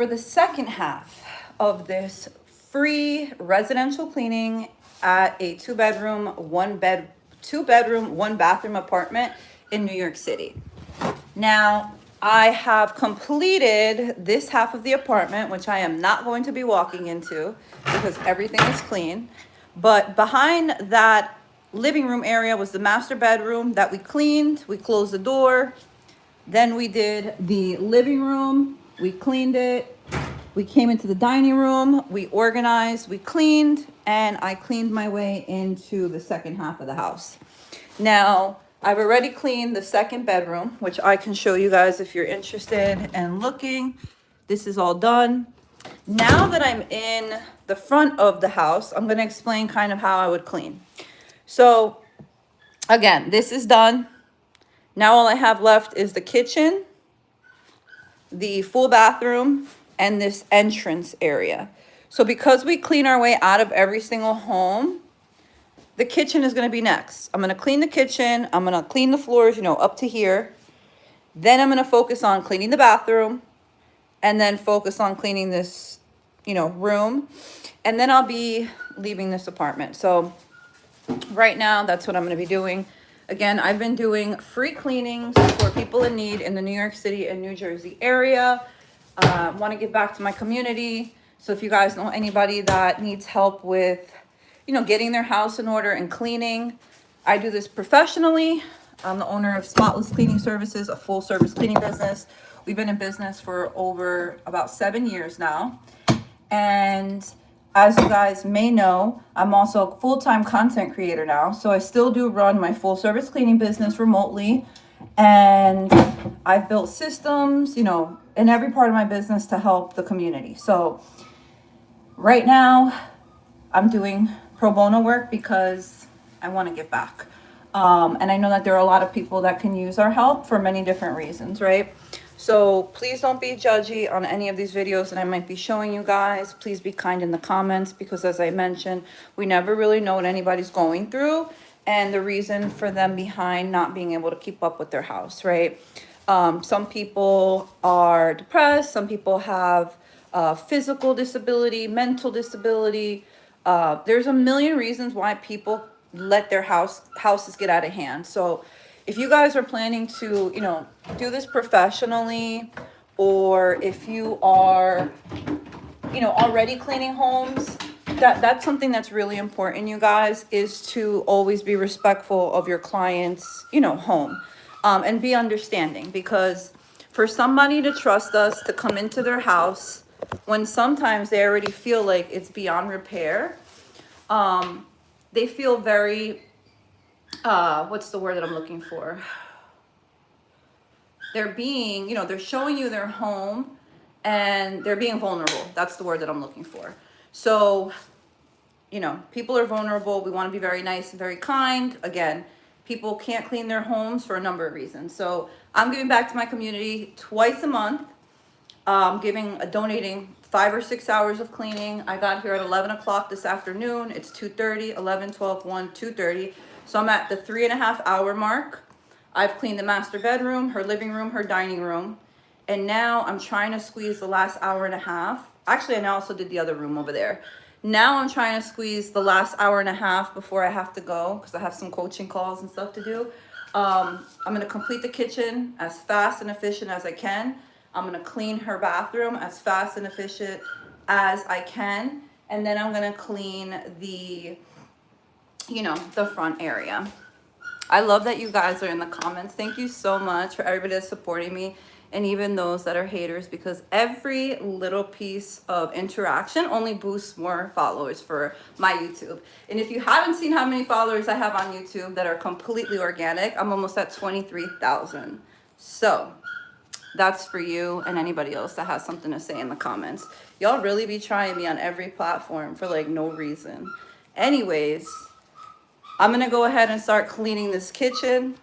for the second half of this free residential cleaning at a two bedroom, one bathroom apartment in New York City. Now, I have completed this half of the apartment, which I am not going to be walking into because everything is clean. But behind that living room area was the master bedroom that we cleaned. We closed the door. Then we did the living room. We cleaned it. We came into the dining room. We organized, we cleaned, and I cleaned my way into the second half of the house. Now, I've already cleaned the second bedroom, which I can show you guys if you're interested in looking. This is all done. Now that I'm in the front of the house, I'm going to explain kind of how I would clean. So, again, this is done. Now all I have left is the kitchen, the full bathroom, and this entrance area. So because we clean our way out of every single home, the kitchen is going to be next. I'm going to clean the kitchen. I'm going to clean the floors, up to here. Then I'm going to focus on cleaning the bathroom and then focus on cleaning this, room. And then I'll be leaving this apartment. So right now, that's what I'm going to be doing. Again, I've been doing free cleanings for people in need in the New York City and New Jersey area. Want to give back to my community. So if you guys know anybody that needs help with getting their house in order and cleaning. I do this professionally. I'm the owner of Spotless Cleaning Services, a full service cleaning business. We've been in business for over about 7 years now. And as you guys may know, I'm also a full-time content creator now. So I still do run my full service cleaning business remotely. And I've built systems, in every part of my business to help the community. So right now I'm doing pro bono work because I want to give back. And I know that there are a lot of people that can use our help for many different reasons, right? So please don't be judgy on any of these videos that I might be showing you guys. Please be kind in the comments because as I mentioned, we never really know what anybody's going through and the reason for them behind not being able to keep up with their house, right? Some people are depressed. Some people have physical disability, mental disability. There's a million reasons why people let their houses get out of hand. So if you guys are planning to, do this professionally, or if you are, already cleaning homes, that's something that's really important, you guys, is to always be respectful of your client's, home, and be understanding, because for somebody to trust us to come into their house when sometimes they already feel like it's beyond repair, they feel very, what's the word that I'm looking for? They're being, they're showing you their home and they're being vulnerable. That's the word that I'm looking for. So, people are vulnerable. We want to be very nice and very kind. Again, people can't clean their homes for a number of reasons. So I'm giving back to my community twice a month. Donating 5 or 6 hours of cleaning. I got here at 11 o'clock this afternoon. It's 2:30, 11, 12, 1, 2:30. So I'm at the 3.5 hour mark. I've cleaned the master bedroom, her living room, her dining room. And now I'm trying to squeeze the last hour and a half. Actually, I also did the other room over there. Now I'm trying to squeeze the last hour and a half before I have to go because I have some coaching calls and stuff to do. I'm going to complete the kitchen as fast and efficient as I can. I'm going to clean her bathroom as fast and efficient as I can. And then I'm going to clean the, the front area. I love that you guys are in the comments. Thank you so much for everybody that's supporting me, and even those that are haters, because every little piece of interaction only boosts more followers for my YouTube. And if you haven't seen how many followers I have on YouTube that are completely organic, I'm almost at 23,000. So that's for you and anybody else that has something to say in the comments. Y'all really be trying me on every platform for no reason. Anyways, I'm going to go ahead and start cleaning this kitchen.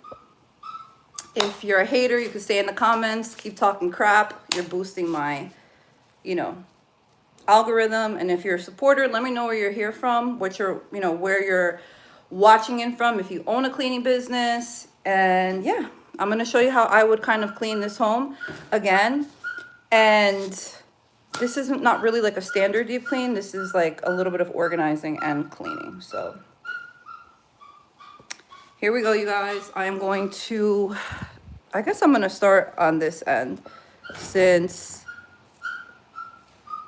If you're a hater, you can say in the comments, keep talking crap. You're boosting my, algorithm. And if you're a supporter, let me know where you're here from, what you're, where you're watching in from, if you own a cleaning business. And yeah, I'm going to show you how I would kind of clean this home again. And this isn't not really like a standard deep clean. This is like a little bit of organizing and cleaning. So here we go, you guys. I am going to, I guess I'm going to start on this end since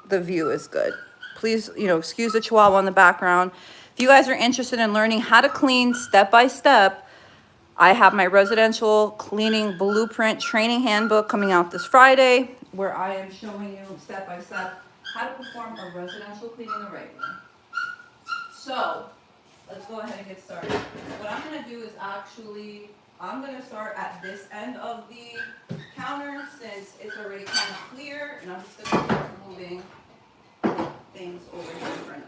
the view is good. Please, excuse the chihuahua in the background. If you guys are interested in learning how to clean step by step, I have my residential cleaning blueprint training handbook coming out this Friday, where I am showing you step by step how to perform a residential cleaning the right way. So let's go ahead and get started. What I'm going to do is I'm going to start at this end of the counter since it's already kind of clear, and I'm just going to start moving things over here for now.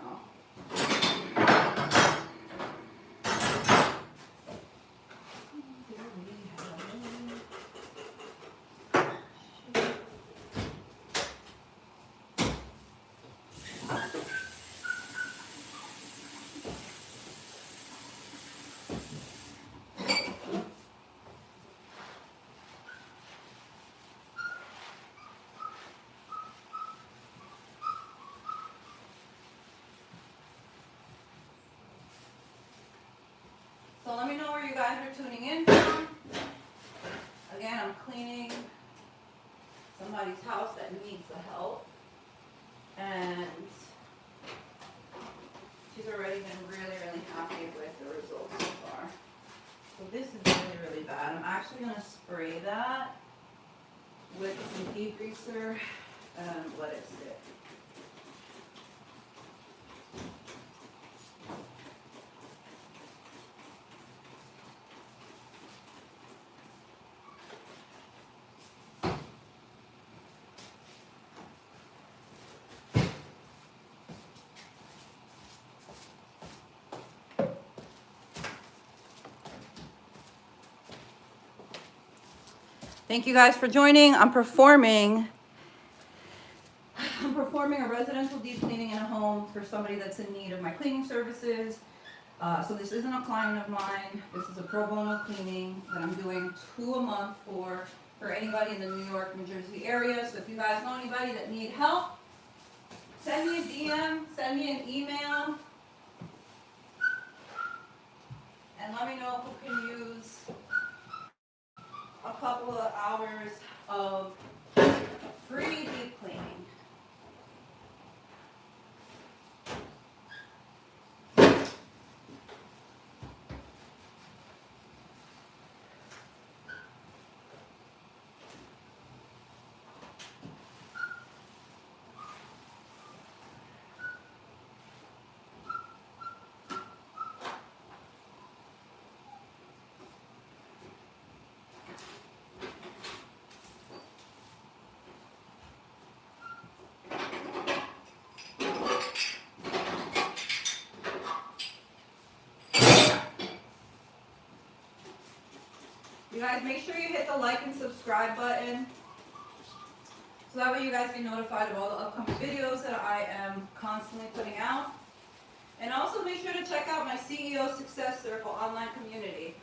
So let me know where you guys are tuning in from. Again, I'm cleaning somebody's house that needs the help. And she's already been really, really happy with the results so far. So this is really, really bad. I'm actually going to spray that with some degreaser and let it sit. Thank you guys for joining. I'm performing a residential deep cleaning in a home for somebody that's in need of my cleaning services. So this isn't a client of mine. This is a pro bono cleaning that I'm doing 2 a month for anybody in the New York, New Jersey area. So if you guys know anybody that need help, send me a DM, send me an email, and let me know who can use a couple of hours of free deep cleaning. You guys, make sure you hit the like and subscribe button so that way you guys get notified of all the upcoming videos that I am constantly putting out. And also make sure to check out my CEO Success Circle online community.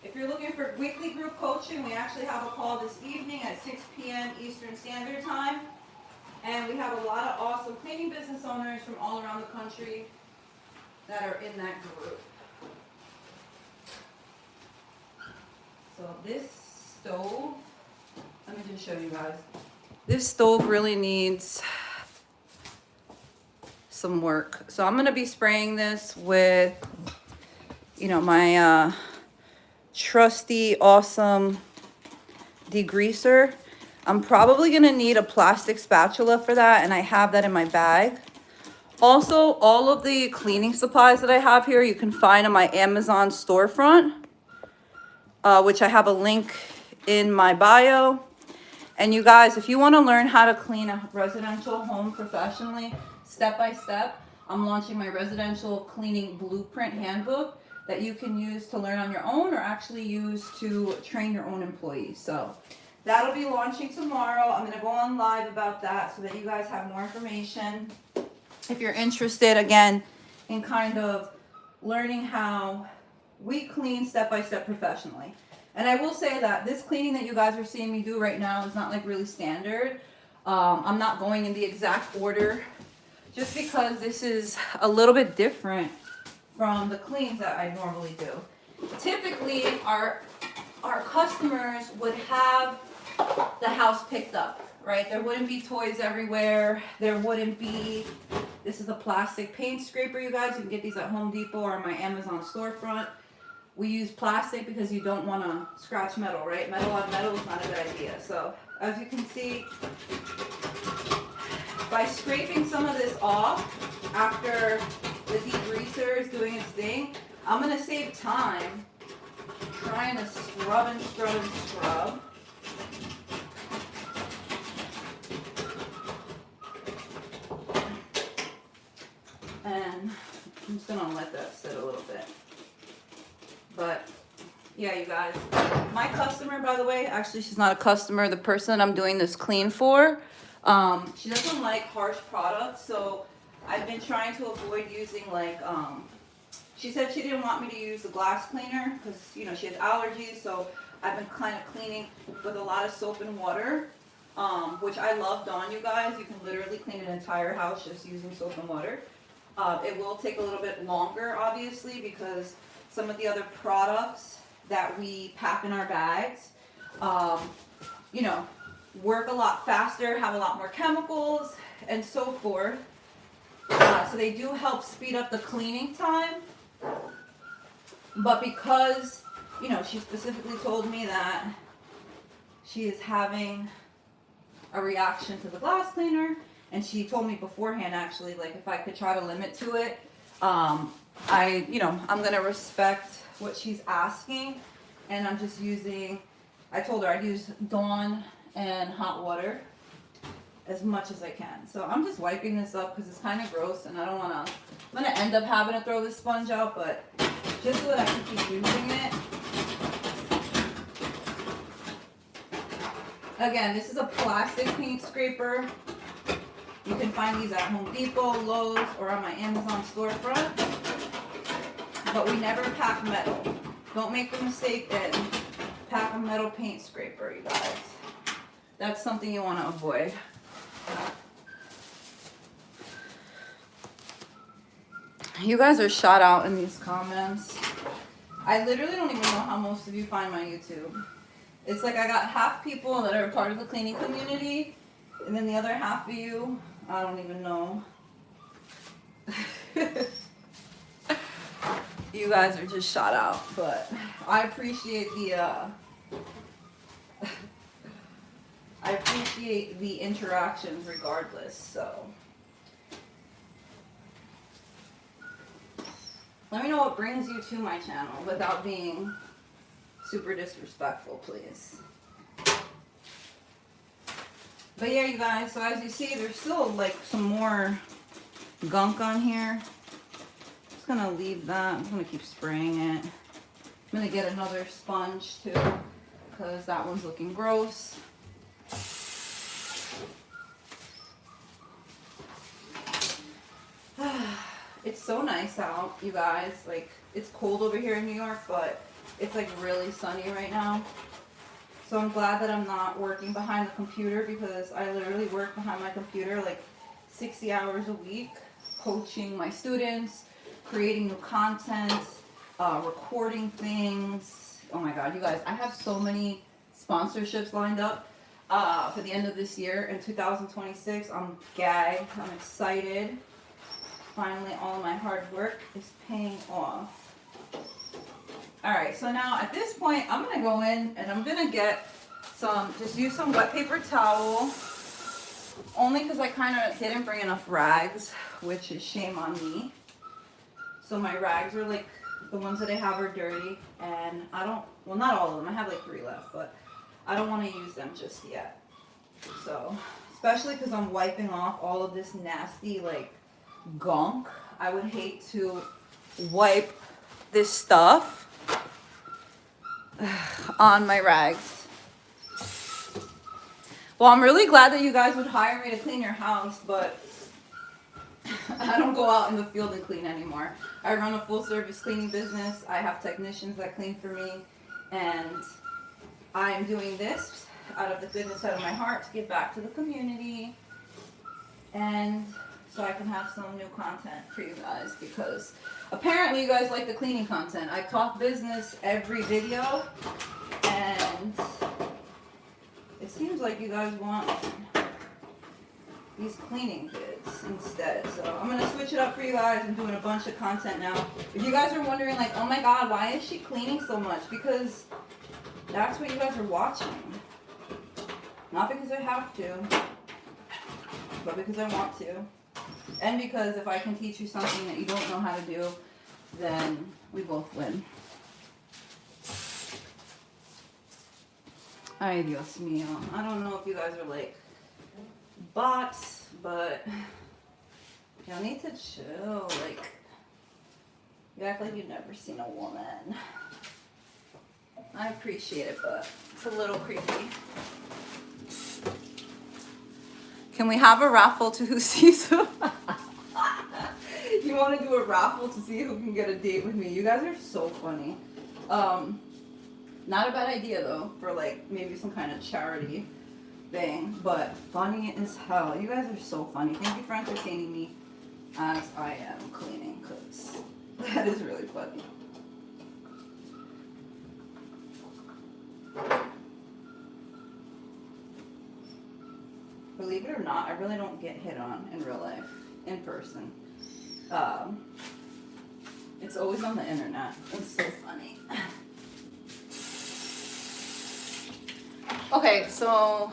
If you're looking for weekly group coaching, we actually have a call this evening at 6 p.m. Eastern Standard Time. And we have a lot of awesome cleaning business owners from all around the country that are in that group. So this stove, let me just show you guys. This stove really needs some work. So I'm going to be spraying this with, my trusty, awesome degreaser. I'm probably going to need a plastic spatula for that, and I have that in my bag. Also, all of the cleaning supplies that I have here, you can find on my Amazon storefront. Which I have a link in my bio. And you guys, if you want to learn how to clean a residential home professionally, step by step, I'm launching my residential cleaning blueprint handbook that you can use to learn on your own or actually use to train your own employees. So that'll be launching tomorrow. I'm going to go on live about that so that you guys have more information. If you're interested, again, in kind of learning how we clean step by step professionally. And I will say that this cleaning that you guys are seeing me do right now is not like really standard. I'm not going in the exact order just because this is a little bit different from the cleans that I normally do. Typically, our customers would have the house picked up, right? There wouldn't be toys everywhere. There wouldn't be, this is a plastic paint scraper, you guys. You can get these at Home Depot or my Amazon storefront. We use plastic because you don't want to scratch metal, right? Metal on metal is not a good idea. So as you can see, by scraping some of this off after the degreaser is doing its thing, I'm going to save time trying to scrub and scrub and scrub. And I'm just going to let that sit a little bit. But yeah, you guys, my customer, by the way, actually she's not a customer, the person I'm doing this clean for, she doesn't like harsh products, so I've been trying to avoid using like, she said she didn't want me to use the glass cleaner because, you know, she has allergies, so I've been kind of cleaning with a lot of soap and water, which I love on, you guys. You can literally clean an entire house just using soap and water. It will take a little bit longer, obviously, because some of the other products that we pack in our bags, you know, work a lot faster, have a lot more chemicals, and so forth. So they do help speed up the cleaning time. But because, you know, she specifically told me that she is having a reaction to the glass cleaner, and she told me beforehand, actually, like if I could try to limit to it, I'm gonna respect what she's asking, and I'm just using, I told her I'd use Dawn and hot water as much as I can. So I'm just wiping this up because it's kind of gross, and I don't wanna, I'm gonna end up having to throw this sponge out, but just so that I can keep using it. Again, this is a plastic paint scraper. You can find these at Home Depot, Lowe's, or on my Amazon storefront. But we never pack metal. Don't make the mistake and pack a metal paint scraper, you guys. That's something you want to avoid. You guys are shot out in these comments. I literally don't even know how most of you find my YouTube. It's like I got half people that are part of the cleaning community, and then the other half of you, I don't even know. You guys are just shot out, but I appreciate the interactions regardless, so. Let me know what brings you to my channel without being super disrespectful, please. But yeah, you guys, so as you see, there's still like some more gunk on here. Just gonna leave that. I'm gonna keep spraying it. I'm gonna get another sponge too, because that one's looking gross. It's so nice out, you guys. Like, it's cold over here in New York, but it's like really sunny right now. So I'm glad that I'm not working behind the computer, because I literally work behind my computer like 60 hours a week, coaching my students, creating new content, recording things. Oh my God, you guys, I have so many sponsorships lined up for the end of this year in 2026. I'm gagged, I'm excited. Finally, all of my hard work is paying off. All right, so now at this point, I'm gonna go in and I'm gonna get just use some wet paper towel, only because I kind of didn't bring enough rags, which is shame on me. So my rags are like, the ones that I have are dirty, and I don't, well, not all of them, I have like 3 left, but I don't want to use them just yet. So, especially because I'm wiping off all of this nasty, like, gunk. I would hate to wipe this stuff on my rags. Well, I'm really glad that you guys would hire me to clean your house, but I don't go out in the field and clean anymore. I run a full service cleaning business. I have technicians that clean for me, and I'm doing this out of the goodness out of my heart to give back to the community, and so I can have some new content for you guys, because apparently you guys like the cleaning content. I talk business every video, and it seems like you guys want these cleaning vids instead. So I'm gonna switch it up for you guys. I'm doing a bunch of content now. If you guys are wondering, like, oh my god, why is she cleaning so much? Because that's what you guys are watching. Not because I have to, but because I want to. And because if I can teach you something that you don't know how to do, then we both win. Ay, Dios mío. I don't know if you guys are like bots, but y'all need to chill. Like, you act like you've never seen a woman. I appreciate it, but it's a little creepy. Can we have a raffle to who sees who? You want to do a raffle to see who can get a date with me? You guys are so funny. Not a bad idea though, for like maybe some kind of charity thing, but funny as hell. You guys are so funny. Thank you for entertaining me as I am cleaning, because that is really funny. Believe it or not, I really don't get hit on in real life, in person. It's always on the internet. It's so funny. Okay, so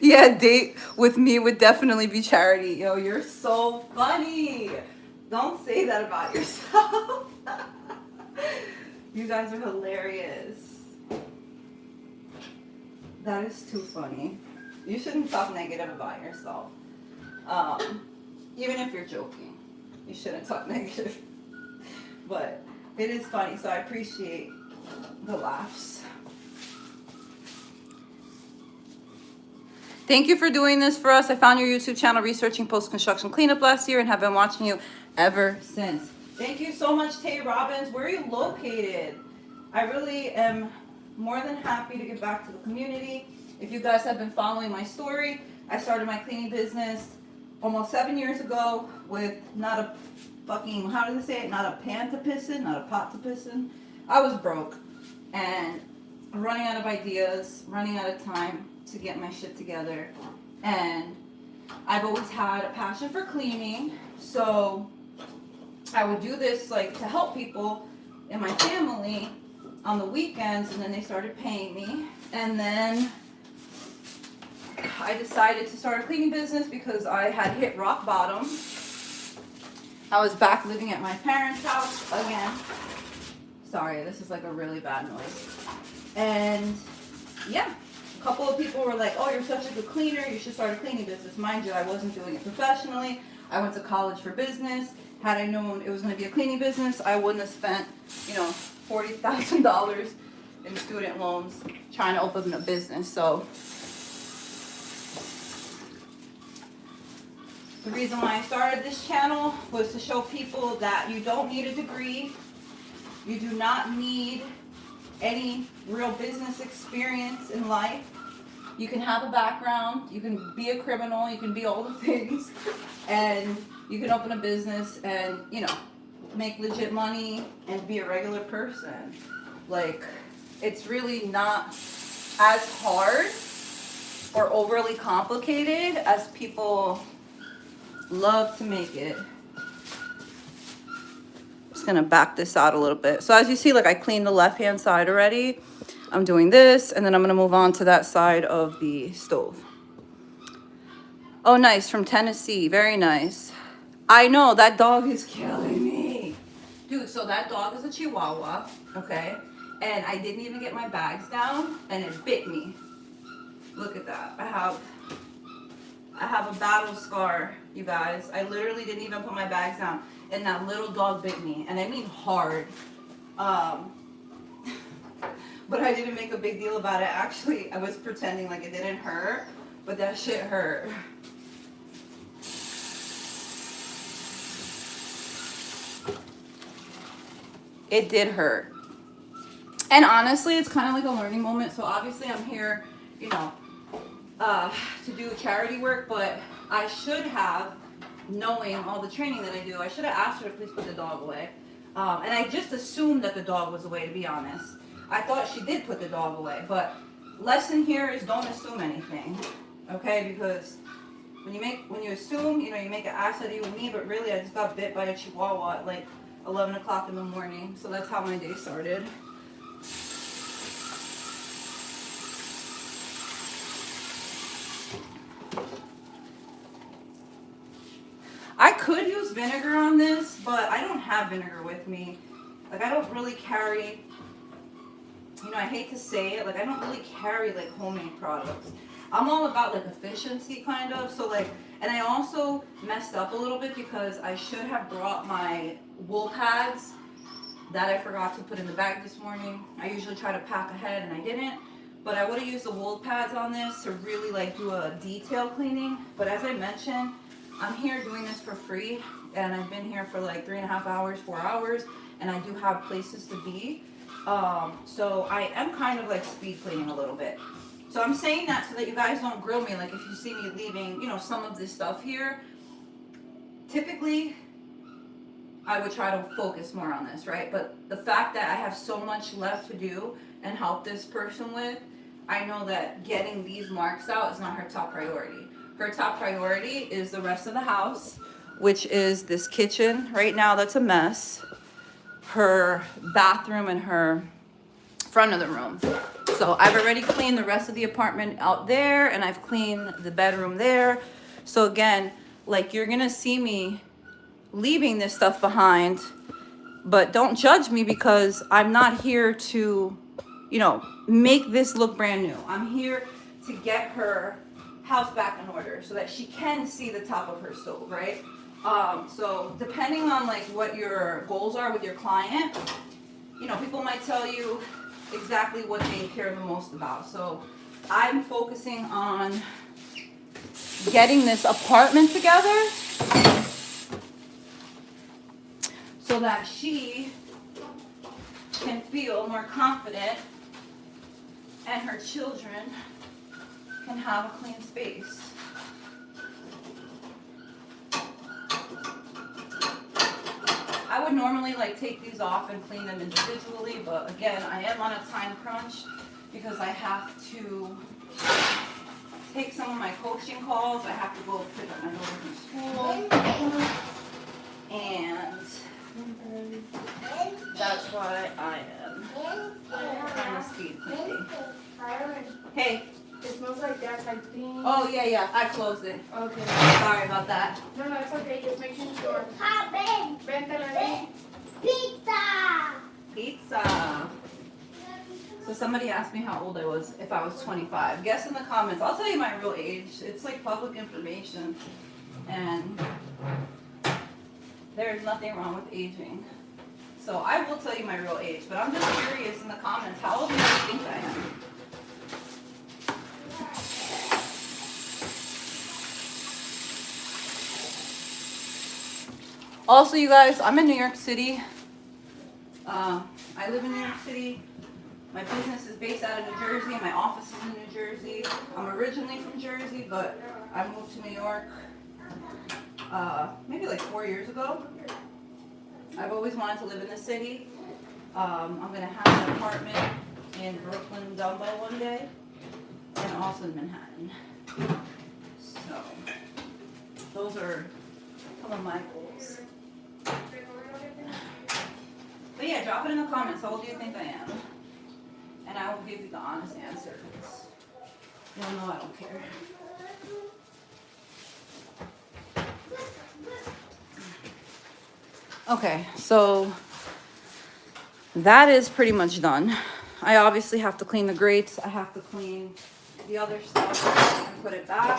yeah, date with me would definitely be charity. Yo, you're so funny. Don't say that about yourself. You guys are hilarious. That is too funny. You shouldn't talk negative about yourself. Even if you're joking, you shouldn't talk negative. But it is funny, so I appreciate the laughs. Thank you for doing this for us. I found your YouTube channel researching post-construction cleanup last year and have been watching you ever since. Thank you so much, Tay Robbins. Where are you located? I really am more than happy to give back to the community. If you guys have been following my story, I started my cleaning business almost 7 years ago with not a fucking, how do they say it? Not a pan to piss in, not a pot to piss in. I was broke and running out of ideas, running out of time to get my shit together. And I've always had a passion for cleaning, so I would do this like to help people in my family on the weekends, and then they started paying me. And then I decided to start a cleaning business because I had hit rock bottom. I was back living at my parents' house again. Sorry, this is like a really bad noise. And yeah, a couple of people were like, oh, you're such a good cleaner, you should start a cleaning business. Mind you, I wasn't doing it professionally. I went to college for business. Had I known it was going to be a cleaning business, I wouldn't have spent, $40,000 in student loans trying to open a business. So the reason why I started this channel was to show people that you don't need a degree. You do not need any real business experience in life. You can have a background, you can be a criminal, you can be all the things, and you can open a business and, make legit money and be a regular person. Like, it's really not as hard or overly complicated as people love to make it. Just gonna back this out a little bit. So as you see, like, I cleaned the left-hand side already. I'm doing this, and then I'm gonna move on to that side of the stove. Oh, nice, from Tennessee, very nice. I know, that dog is killing me. Dude, so that dog is a Chihuahua, okay? And I didn't even get my bags down, and it bit me. Look at that. I have a battle scar, you guys. I literally didn't even put my bags down, and that little dog bit me, and I mean hard. But I didn't make a big deal about it. Actually, I was pretending like it didn't hurt, but that shit hurt. It did hurt. And honestly, it's kind of like a learning moment. So obviously I'm here, you know, to do charity work, but I should have, knowing all the training that I do, I should have asked her to please put the dog away. And I just assumed that the dog was away, to be honest. I thought she did put the dog away, but lesson here is don't assume anything, okay? Because when you assume, you know, you make an ass out of you and me, but really I just got bit by a chihuahua at like 11 o'clock in the morning. So that's how my day started. I could use vinegar on this, but I don't have vinegar with me. Like, I don't really carry, you know, I hate to say it, like, I don't really carry, like, homemade products. I'm all about, like, efficiency, kind of. So, like, and I also messed up a little bit because I should have brought my wool pads that I forgot to put in the bag this morning. I usually try to pack ahead, and I didn't. But I would have used the wool pads on this to really, like, do a detail cleaning. But as I mentioned, I'm here doing this for free, and I've been here for like 3.5 hours, 4 hours, and I do have places to be. So I am kind of like speed cleaning a little bit. So I'm saying that so that you guys don't grill me. Like if you see me leaving, you know, some of this stuff here, typically I would try to focus more on this, right? But the fact that I have so much left to do and help this person with, I know that getting these marks out is not her top priority. Her top priority is the rest of the house, which is this kitchen right now that's a mess, her bathroom, and her front of the room. So I've already cleaned the rest of the apartment out there, and I've cleaned the bedroom there. So again, like, you're gonna see me leaving this stuff behind, but don't judge me because I'm not here to, you know, make this look brand new. I'm here to get her house back in order so that she can see the top of her stove, right? So depending on like what your goals are with your client, you know, people might tell you exactly what they care the most about. So I'm focusing on getting this apartment together so that she can feel more confident and her children can have a clean space. I would normally like take these off and clean them individually, but again, I am on a time crunch because I have to take some of my coaching calls. I have to go pick up my daughter from school, and that's why I am kind of speed cleaning. Hey. It smells like gas, I think. Oh, yeah, I closed it. Okay. Sorry about that. No, it's okay. Just make sure you store. Pizza. So somebody asked me how old I was, if I was 25. Guess in the comments. I'll tell you my real age. It's like public information. And there's nothing wrong with aging. So I will tell you my real age. But I'm just curious in the comments, how old do you think I am? Also, you guys, I'm in New York City. I live in New York City. My business is based out of New Jersey, and my office is in New Jersey. I'm originally from Jersey, but I moved to New York maybe like 4 years ago. I've always wanted to live in the city. I'm going to have an apartment in Brooklyn, Dumbo one day, and also in Manhattan. So, those are some of my goals. But yeah, drop it in the comments. How old do you think I am? And I will give you the honest answer. You don't know I don't care. Okay, so that is pretty much done. I obviously have to clean the grates. I have to clean the other stuff and put it back.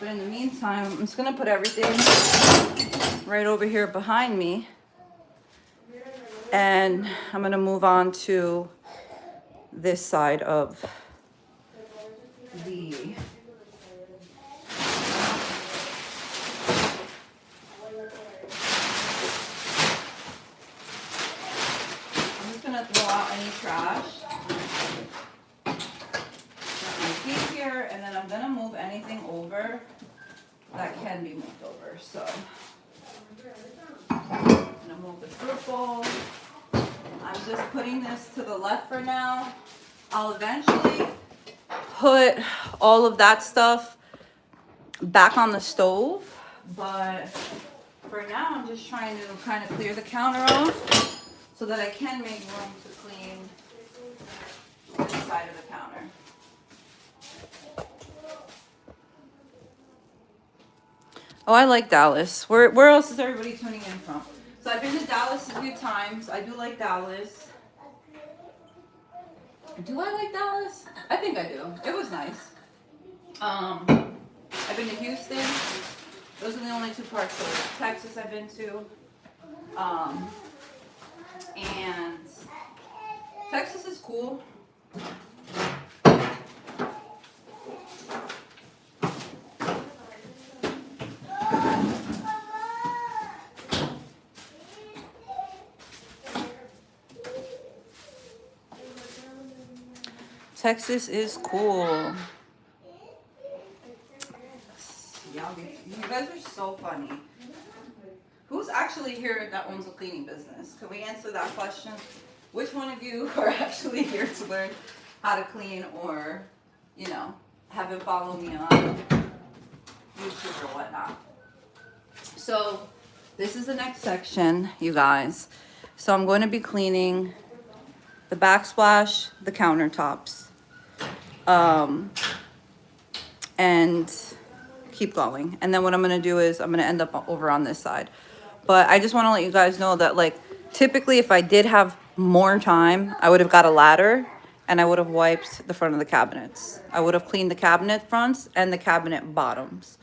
But in the meantime, I'm just gonna put everything right over here behind me. And I'm gonna move on to this side of the I'm just gonna throw out any trash. that can be moved over. So I'm gonna move the fruit bowl. I'm just putting this to the left for now. I'll eventually put all of that stuff back on the stove, but for now I'm just trying to kind of clear the counter off so that I can make room to clean this side of the counter. Oh, I like Dallas. Where else is everybody tuning in from? So I've been to Dallas a few times. I do like Dallas. Do I like Dallas? I think I do. It was nice. I've been to Houston. Those are the only two parts of Texas I've been to. And Texas is cool. Texas is cool. You guys are so funny. Who's actually here that owns a cleaning business? Can we answer that question? Which one of you are actually here to learn how to clean, or, you know, have it follow me on YouTube or whatnot? So this is the next section, you guys. So I'm going to be cleaning the backsplash, the countertops, and keep going. And then what I'm going to do is I'm going to end up over on this side. But I just want to let you guys know that, like, typically if I did have more time, I would have got a ladder and I would have wiped the front of the cabinets. I would have cleaned the cabinet fronts and the cabinet bottoms.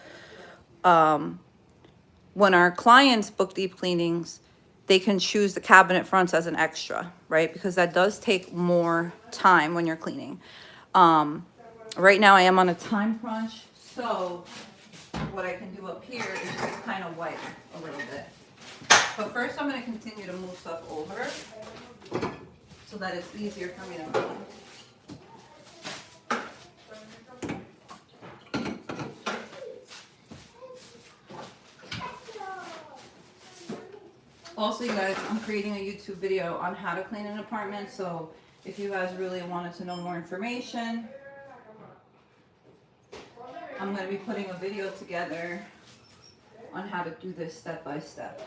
When our clients book deep cleanings, they can choose the cabinet fronts as an extra, right? Because that does take more time when you're cleaning. Right now I am on a time crunch, so what I can do up here is just kind of wipe a little bit. But first I'm going to continue to move stuff over so that it's easier for me to clean. Also, you guys, I'm creating a YouTube video on how to clean an apartment, so if you guys really wanted to know more information, I'm going to be putting a video together on how to do this step by step.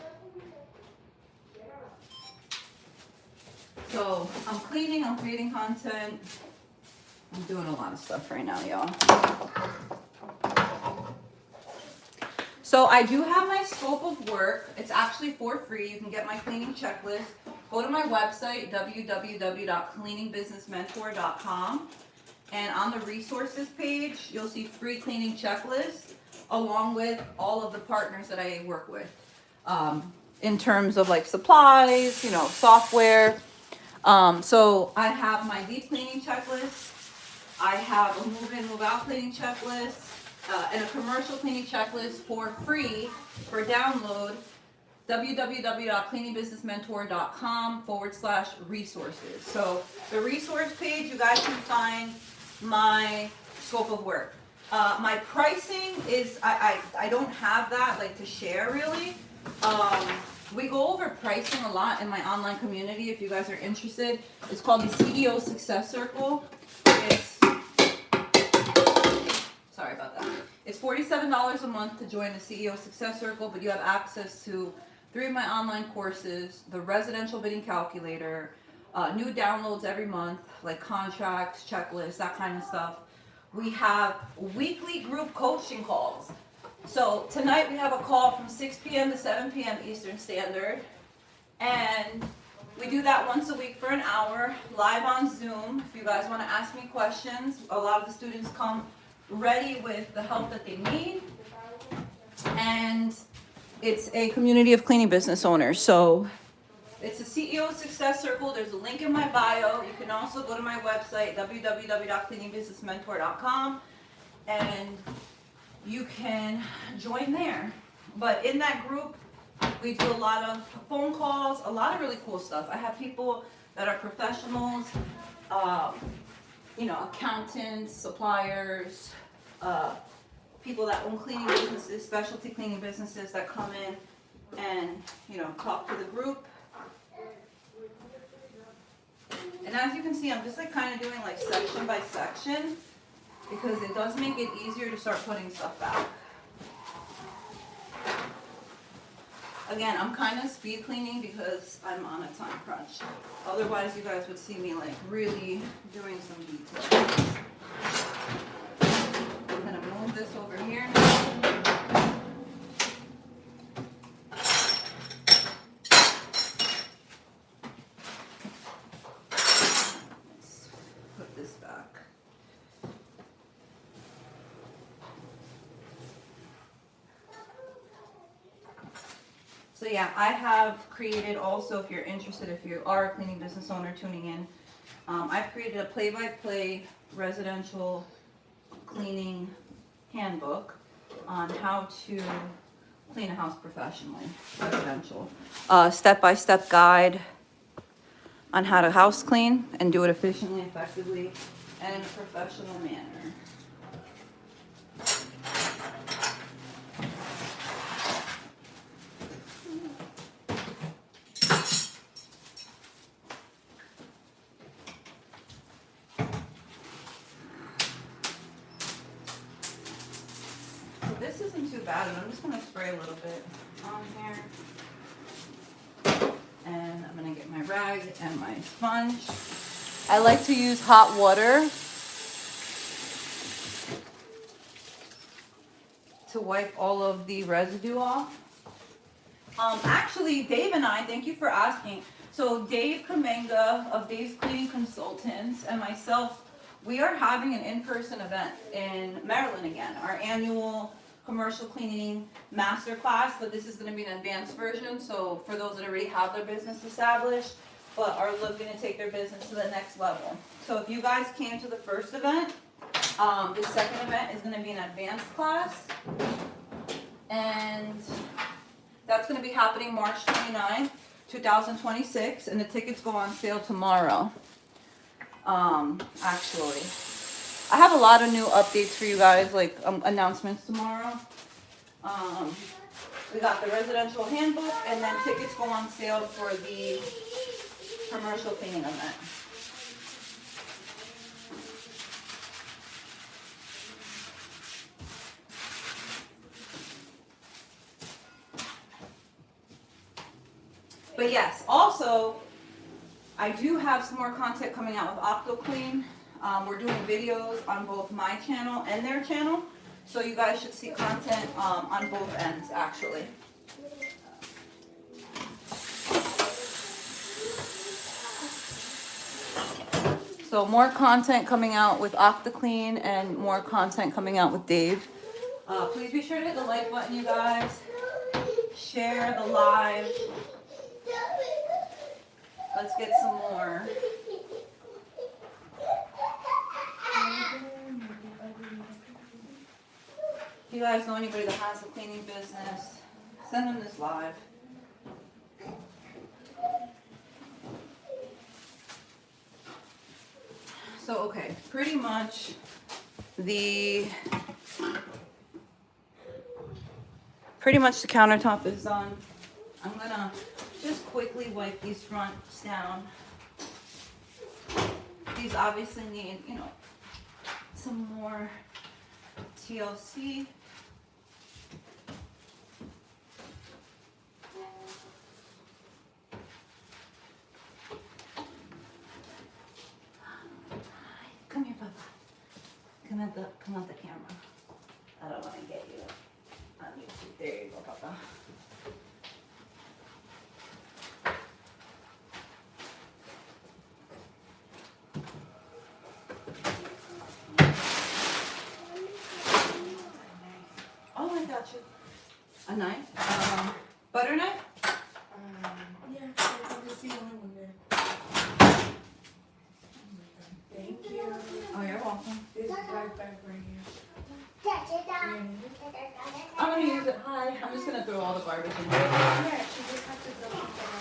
So I'm cleaning, I'm creating content, I'm doing a lot of stuff right now, y'all. So I do have my scope of work. It's actually for free. You can get my cleaning checklist. Go to my website, www.cleaningbusinessmentor.com. And on the resources page, you'll see free cleaning checklists along with all of the partners that I work with. In terms of like supplies, you know, software. So I have my deep cleaning checklist. I have a move-in, move-out cleaning checklist. And a commercial cleaning checklist for free for download, www.cleaningbusinessmentor.com/resources. So the resource page, you guys can find my scope of work. My pricing is, I don't have that like to share really. We go over pricing a lot in my online community if you guys are interested. It's called the CEO Success Circle. Sorry about that. It's $47 a month to join the CEO Success Circle, but you have access to 3 of my online courses, the residential bidding calculator, new downloads every month, like contracts, checklists, that kind of stuff. We have weekly group coaching calls. So tonight we have a call from 6 p.m. to 7 p.m. Eastern Standard. And we do that once a week for an hour, live on Zoom. If you guys want to ask me questions, a lot of the students come ready with the help that they need. And it's a community of cleaning business owners. So it's a CEO Success Circle. There's a link in my bio. You can also go to my website, www.cleaningbusinessmentor.com, and you can join there. But in that group, we do a lot of phone calls, a lot of really cool stuff. I have people that are professionals, you know, accountants, suppliers, people that own cleaning businesses, specialty cleaning businesses that come in and, you know, talk to the group. And as you can see, I'm just like kind of doing like section by section because it does make it easier to start putting stuff back. Again, I'm kind of speed cleaning because I'm on a time crunch. Otherwise, you guys would see me like really doing some details. I'm gonna move this over here now. Let's put this back. So yeah, I have created also, if you're interested, if you are a cleaning business owner tuning in, I've created a play-by-play residential cleaning handbook on how to clean a house professionally, residential. Step-by-step guide on how to house clean and do it efficiently, effectively, and in a professional manner. This isn't too bad, and I'm just gonna spray a little bit on here. And I'm gonna get my rag and my sponge. I like to use hot water to wipe all of the residue off. Actually, Dave and I, thank you for asking. So Dave Kamenga of Dave's Cleaning Consultants and myself, we are having an in-person event in Maryland again, our annual commercial cleaning masterclass, but this is going to be an advanced version. So for those that already have their business established, but are looking to take their business to the next level. So if you guys came to the first event, the second event is going to be an advanced class, and that's going to be happening March 29th, 2026, and the tickets go on sale tomorrow. Actually, I have a lot of new updates for you guys, like announcements tomorrow. We got the residential handbook, and then tickets go on sale for the commercial cleaning event. But yes, also, I do have some more content coming out with OptoClean. We're doing videos on both my channel and their channel. So you guys should see content on both ends, actually. So more content coming out with OptoClean and more content coming out with Dave. Please be sure to hit the like button, you guys. Share the live. Let's get some more. If you guys know anybody that has a cleaning business, send them this live. So, okay, pretty much the countertop is done. I'm gonna just quickly wipe these fronts down. These obviously need, you know, some more TLC. Come here, Papa. Come at the camera. I don't want to get you on YouTube. There you go, Papa. Oh, I got you. A knife? Butter knife? Yeah, I can see one there. Thank you. Oh, you're welcome. This is right back right here. I'm gonna use it. Hi. I'm just gonna throw all the garbage in there. Yeah, she just has to go.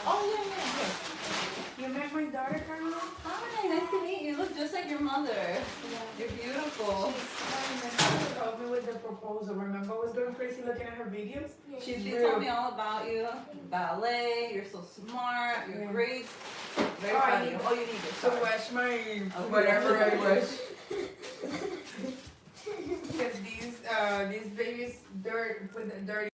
Oh, yeah. You met my daughter, Carolyn? Hi, nice to meet you. You look just like your mom. mother. You're beautiful. She's helped me with the proposal. Remember I was going crazy looking at her videos? She told me all about you. Ballet, you're so smart, you're great. Very proud of you. Oh, you need this. To wash my whatever I wash. Because these babies put the dirty.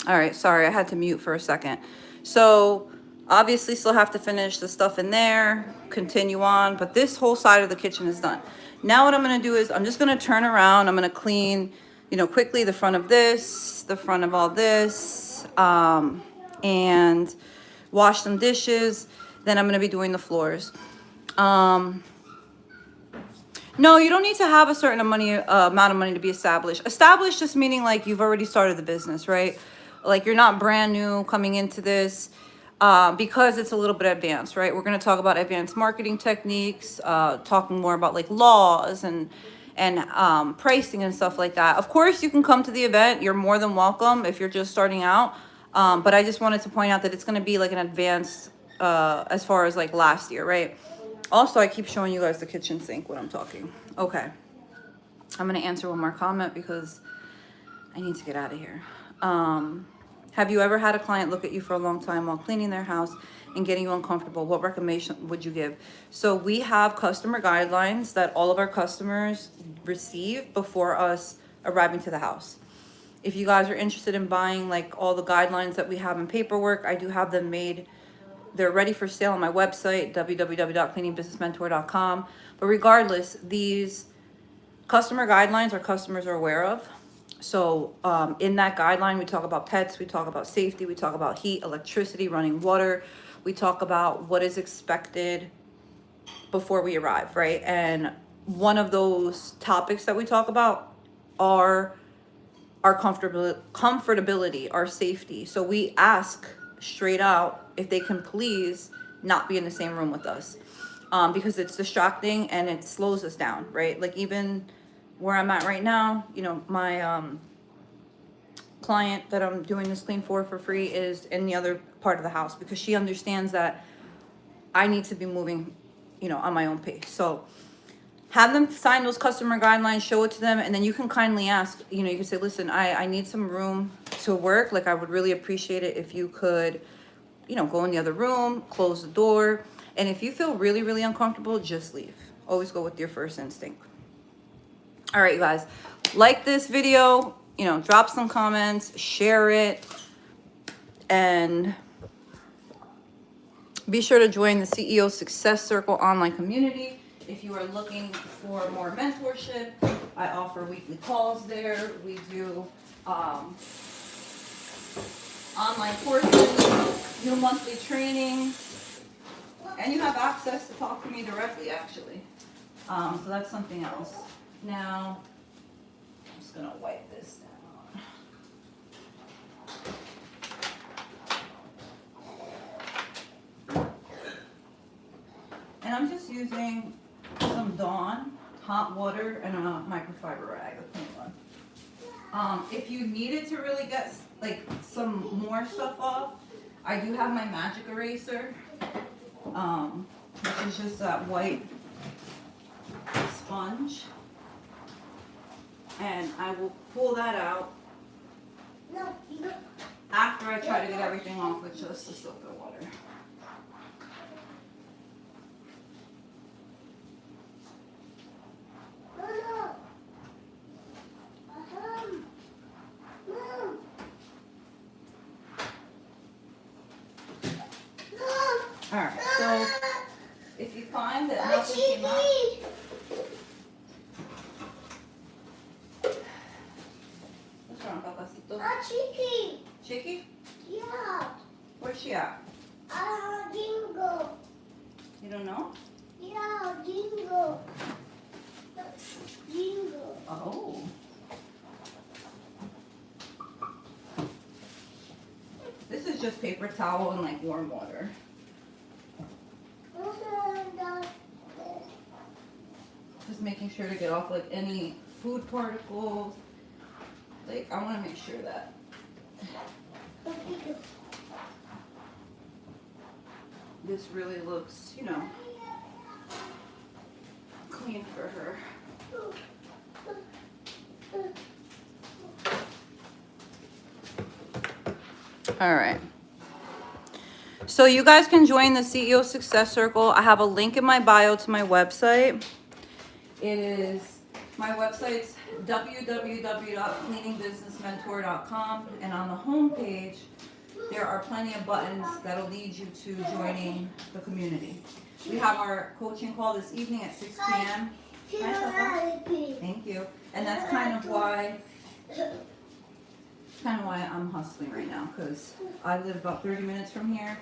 All right, sorry, I had to mute for a second. So obviously still have to finish the stuff in there, continue on, but this whole side of the kitchen is done. Now what I'm gonna do is I'm just gonna turn around, I'm gonna clean, you know, quickly the front of this, the front of all this, and wash some dishes. Then I'm gonna be doing the floors. No, you don't need to have a certain amount of money to be established. Established just meaning like you've already started the business, right? Like you're not brand new coming into this, because it's a little bit advanced, right? We're going to talk about advanced marketing techniques, talking more about like laws and pricing and stuff like that. Of course, you can come to the event. You're more than welcome if you're just starting out. But I just wanted to point out that it's going to be like an advanced, as far as like last year, right? Also, I keep showing you guys the kitchen sink when I'm talking. Okay. I'm going to answer one more comment because I need to get out of here. Have you ever had a client look at you for a long time while cleaning their house and getting you uncomfortable? What recommendation would you give? So we have customer guidelines that all of our customers receive before us arriving to the house. If you guys are interested in buying like all the guidelines that we have in paperwork, I do have them made. They're ready for sale on my website, www.cleaningbusinessmentor.com. But regardless, these customer guidelines our customers are aware of. So in that guideline, we talk about pets, we talk about safety, we talk about heat, electricity, running water. We talk about what is expected before we arrive, right? And one of those topics that we talk about are our comfortability, our safety. So we ask straight out if they can please not be in the same room with us, because it's distracting and it slows us down, right? Like even where I'm at right now, you know, my client that I'm doing this clean for free is in the other part of the house because she understands that I need to be moving, you know, on my own pace. So have them sign those customer guidelines, show it to them, and then you can kindly ask, you know, you can say, listen, I need some room to work. Like, I would really appreciate it if you could, you know, go in the other room, close the door. And if you feel really, really uncomfortable, just leave. Always go with your first instinct. All right, you guys, like this video, you know, drop some comments, share it, and be sure to join the CEO Success Circle online community. If you are looking for more mentorship, I offer weekly calls there. We do online courses, new monthly training, and you have access to talk to me directly, actually. So that's something else. Now, I'm just gonna wipe this down. And I'm just using some Dawn hot water and a microfiber rag, a clean one. If you needed to really get like some more stuff off, I do have my magic eraser, which is just that white sponge, and I will pull that out after I try to get everything off with just a soap and water. Chiquito? Chicky. Chicky? Yeah. Where's she at? Jingo. You don't know? Yeah, Jingo. Jingo. Oh. This is just paper towel and like warm water. Just making sure to get off like any food particles. Like I want to make sure that this really looks, you know, clean for her. All right. So you guys can join the CEO Success Circle. I have a link in my bio to my website. It is, my website's www.cleaningbusinessmentor.com, and on the home page, there are plenty of buttons that'll lead you to joining the community. We have our coaching call this evening at 6 p.m. Thank you. And that's kind of why I'm hustling right now, because I live about 30 minutes from here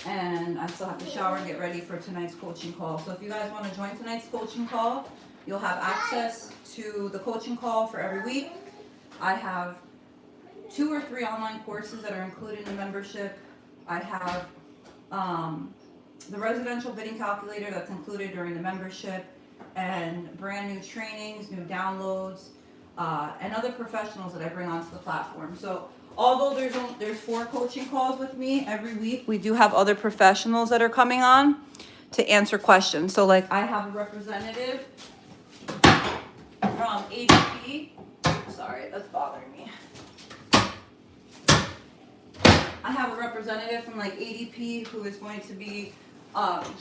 and I still have to shower and get ready for tonight's coaching call. So if you guys want to join tonight's coaching call, you'll have access to the coaching call for every week. I have 2 or 3 online courses that are included in the membership. I have the residential bidding calculator that's included during the membership, and brand new trainings, new downloads, and other professionals that I bring onto the platform. So although there's 4 coaching calls with me every week, we do have other professionals that are coming on to answer questions. So like I have a representative from ADP. Sorry, that's bothering me. I have a representative from like ADP who is going to be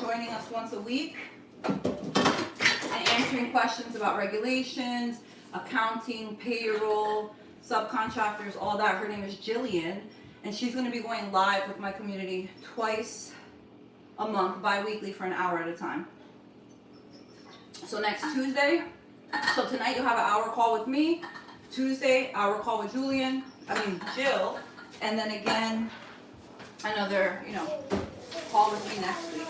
joining us once a week and answering questions about regulations, accounting, payroll, subcontractors, all that. Her name is Jillian, and she's going to be going live with my community twice a month, bi-weekly, for an hour at a time. So next Tuesday, so tonight you'll have an hour call with me. Tuesday, hour call with Jill, and then again another, call with me next week.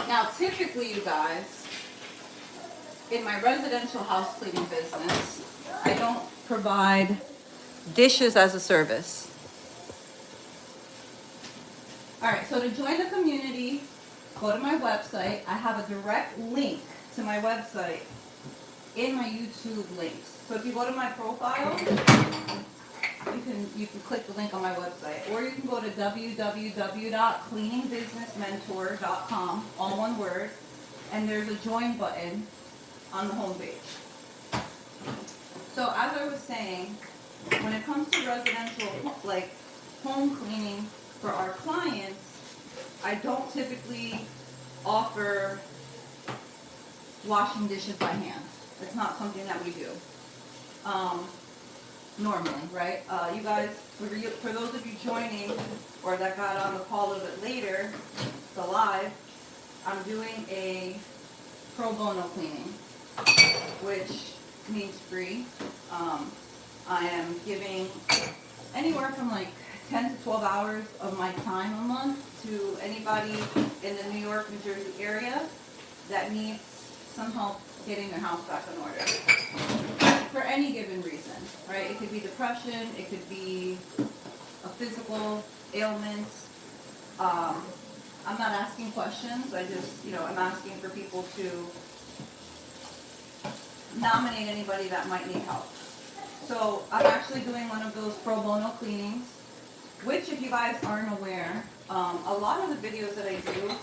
Now, typically, you guys, in my residential house cleaning business, I don't provide dishes as a service. All right, so to join the community, go to my website. I have a direct link to my website in my YouTube links. So if you go to my profile, you can click the link on my website, or you can go to www.cleaningbusinessmentor.com, all one word, and there's a join button on the home page. So as I was saying, when it comes to residential, like home cleaning for our clients, I don't typically offer washing dishes by hand. It's not something that we do normally, right? You guys, for those of you joining or that got on the call a little bit later, the live, I'm doing a pro bono cleaning, which means free. I am giving anywhere from like 10 to 12 hours of my time a month to anybody in the New York, New Jersey area that needs some help getting their house back in order. For any given reason, right? It could be depression, it could be a physical ailment. I'm not asking questions, I just, I'm asking for people to nominate anybody that might need help. So I'm actually doing one of those pro bono cleanings, which, if you guys aren't aware, a lot of the videos that I do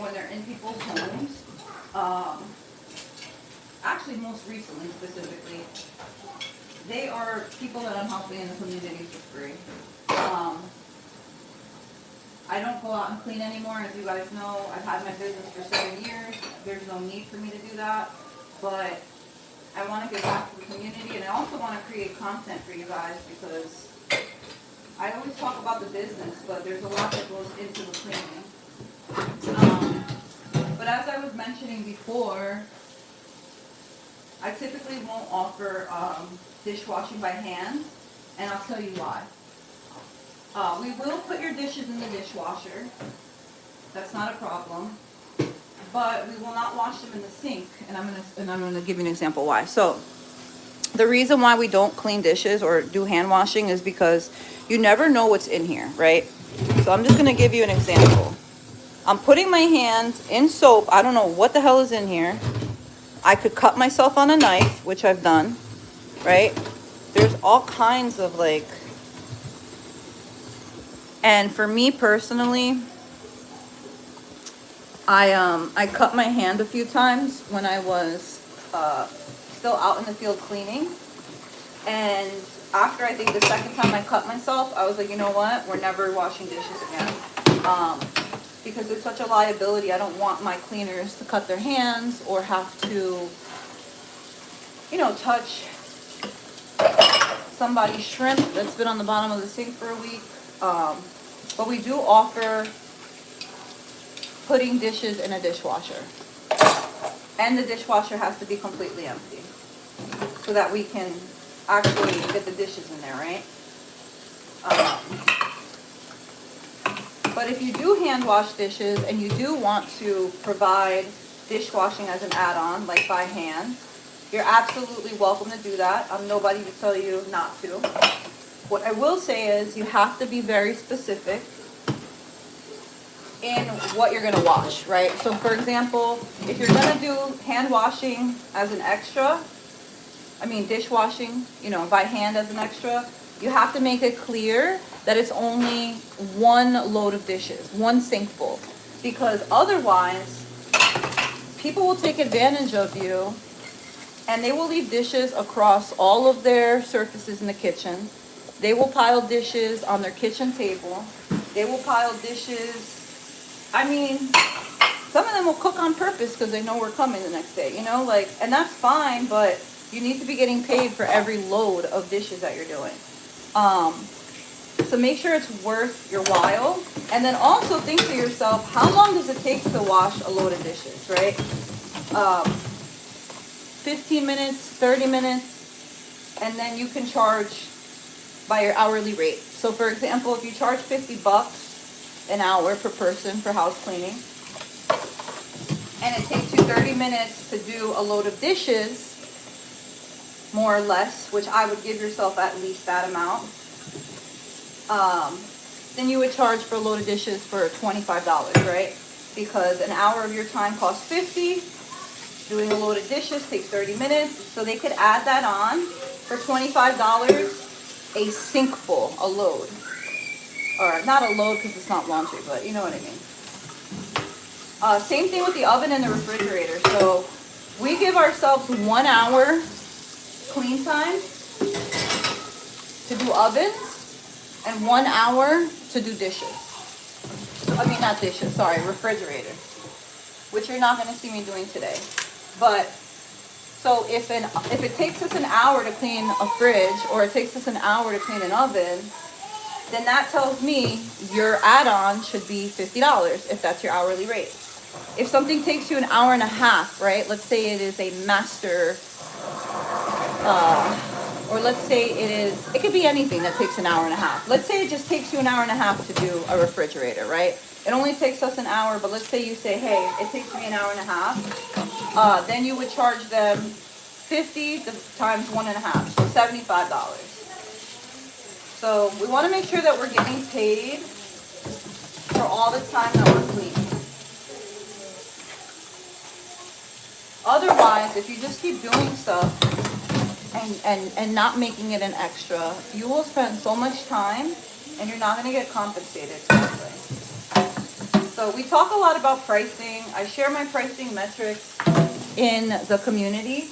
when they're in people's homes, actually most recently specifically, they are people that I'm helping in the community for free. I don't go out and clean anymore. As you guys know, I've had my business for 7 years. There's no need for me to do that. But I want to give back to the community, and I also want to create content for you guys because I always talk about the business, but there's a lot that goes into the cleaning. But as I was mentioning before, I typically won't offer dishwashing by hand, and I'll tell you why. We will put your dishes in the dishwasher. That's not a problem. But we will not wash them in the sink, and I'm gonna give you an example why. So the reason why we don't clean dishes or do hand washing is because you never know what's in here, right? So I'm just gonna give you an example. I'm putting my hand in soap. I don't know what the hell is in here. I could cut myself on a knife, which I've done, right? There's all kinds of like, and for me personally, I cut my hand a few times when I was still out in the field cleaning. And after I think the second time I cut myself, I was like, you know what? We're never washing dishes again. Because it's such a liability. I don't want my cleaners to cut their hands or have to, you know, touch somebody's shrimp that's been on the bottom of the sink for a week. But we do offer putting dishes in a dishwasher. And the dishwasher has to be completely empty so that we can actually get the dishes in there, right? But if you do hand wash dishes and you do want to provide dishwashing as an add-on, like by hand, you're absolutely welcome to do that. I'm nobody to tell you not to. What I will say is you have to be very specific in what you're gonna wash, right? So for example, if you're gonna do hand washing as an extra, dishwashing, you know, by hand as an extra, you have to make it clear that it's only one load of dishes, one sink full. Because otherwise, people will take advantage of you and they will leave dishes across all of their surfaces in the kitchen. They will pile dishes on their kitchen table. They will pile dishes. Some of them will cook on purpose because they know we're coming the next day, you know, like, and that's fine, but you need to be getting paid for every load of dishes that you're doing. So make sure it's worth your while. And then also think to yourself, how long does it take to wash a load of dishes, right? 15 minutes, 30 minutes, and then you can charge by your hourly rate. So for example, if you charge $50 an hour per person for house cleaning, and it takes you 30 minutes to do a load of dishes, more or less, which I would give yourself at least that amount, then you would charge for a load of dishes for $25, right? Because an hour of your time costs $50, doing a load of dishes takes 30 minutes, so they could add that on for $25, a sink full, a load. Or not a load because it's not laundry, but you know what I mean. Same thing with the oven and the refrigerator. So we give ourselves 1 hour clean time to do ovens and 1 hour to do dishes. Not dishes, sorry, refrigerator, which you're not going to see me doing today. But so if it takes us an hour to clean a fridge or it takes us an hour to clean an oven, then that tells me your add-on should be $50 if that's your hourly rate. If something takes you an hour and a half, right? Let's say it is a master, or let's say it could be anything that takes an hour and a half. Let's say it just takes you an hour and a half to do a refrigerator, right? It only takes us an hour, but let's say you say, hey, it takes me an hour and a half. Then you would charge them 50 times 1.5, so $75. So we want to make sure that we're getting paid for all the time that we're cleaning. Otherwise, if you just keep doing stuff and not making it an extra, you will spend so much time and you're not going to get compensated correctly. So we talk a lot about pricing. I share my pricing metrics in the community.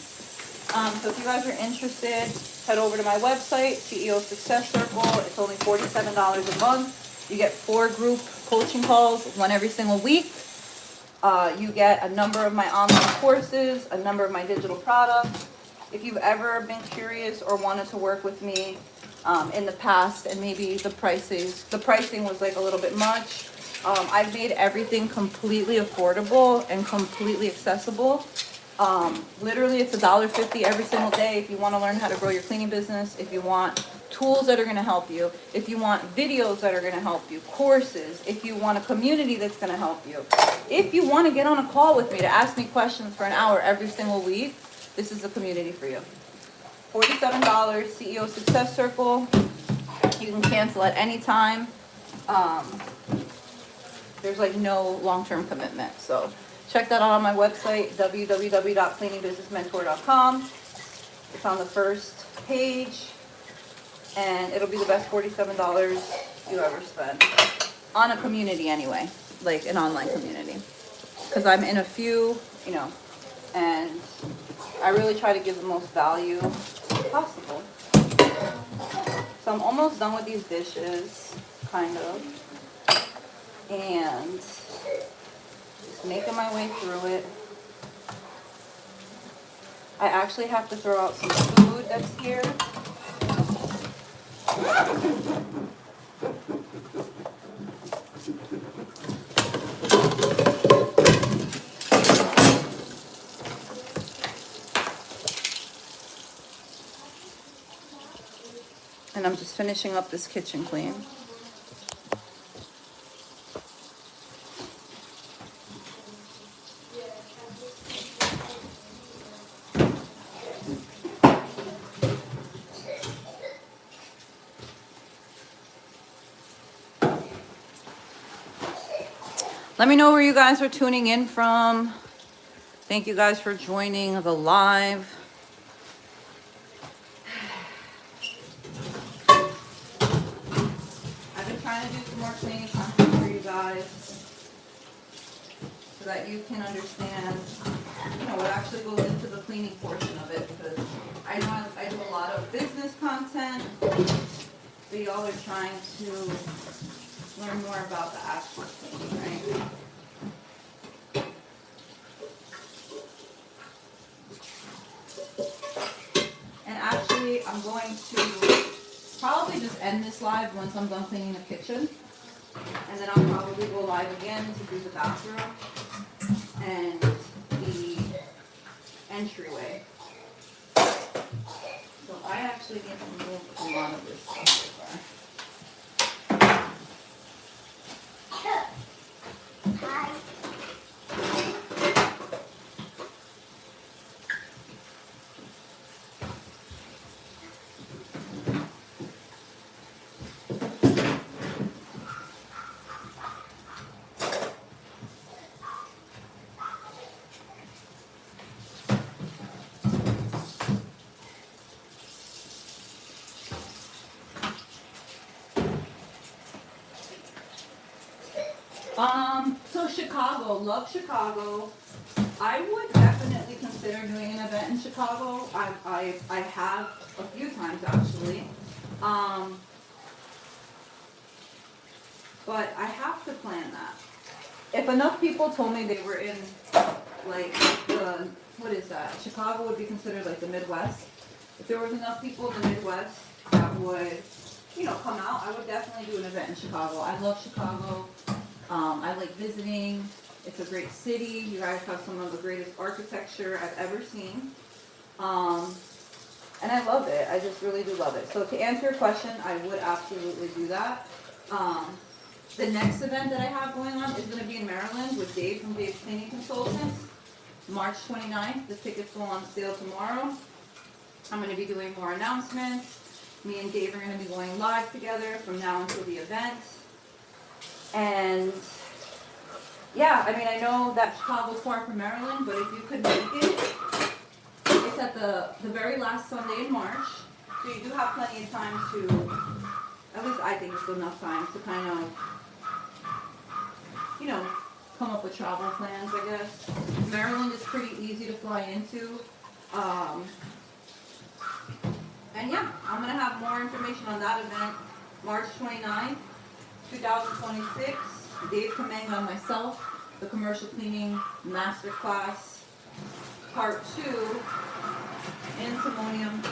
So if you guys are interested, head over to my website, CEO Success Circle. It's only $47 a month. You get 4 group coaching calls, one every single week. You get a number of my online courses, a number of my digital products. if you've ever been curious or wanted to work with me in the past, and maybe the pricing was like a little bit much, I've made everything completely affordable and completely accessible. Literally, it's $1.50 every single day if you want to learn how to grow your cleaning business, if you want tools that are going to help you, if you want videos that are going to help you, courses, if you want a community that's going to help you. If you want to get on a call with me to ask me questions for an hour every single week, this is the community for you. $47, CEO Success Circle. You can cancel at any time. There's like no long-term commitment. So check that out on my website, www.cleaningbusinessmentor.com. It's on the first page, and it'll be the best $47 you ever spend on a community anyway, like an online community. Because I'm in a few, you know, and I really try to give the most value possible. So I'm almost done with these dishes, kind of. And just making my way through it. I actually have to throw out some food that's here. And I'm just finishing up this kitchen clean. Let me know where you guys are tuning in from. Thank you guys for joining the live. I've been trying to do some more cleaning content for you guys so that you can understand, you know, what actually goes into the cleaning portion of it, because I know I do a lot of business content, but y'all are trying to learn more about the actual cleaning, right? And actually, I'm going to probably just end this live once I'm done cleaning the kitchen. And then I'll probably go live again to do the bathroom and the entryway. So I actually need to move a lot of this stuff over. Hi. So Chicago, love Chicago. I would definitely consider doing an event in Chicago. I have a few times actually. But I have to plan that. If enough people told me they were in like the, what is that? Chicago would be considered like the Midwest. If there was enough people in the Midwest that would, you know, come out, I would definitely do an event in Chicago. I love Chicago. I like visiting. It's a great city. You guys have some of the greatest architecture I've ever seen. And I love it. I just really do love it. So to answer your question, I would absolutely do that. The next event that I have going on is going to be in Maryland with Dave from Dave's Cleaning Consultants. March 29th. The tickets go on sale tomorrow. I'm going to be doing more announcements. Me and Dave are going to be going live together from now until the event. And yeah, I mean, I know that Chicago's far from Maryland, but if you could make it, it's at the very last Sunday in March. So you do have plenty of time to, at least I think it's enough time to kind of, you know, come up with travel plans, I guess. Maryland is pretty easy to fly into. And yeah, I'm going to have more information on that event March 29th, 2026. Dave Kamanga and myself, the Commercial Cleaning Masterclass Part 2. Antimonium.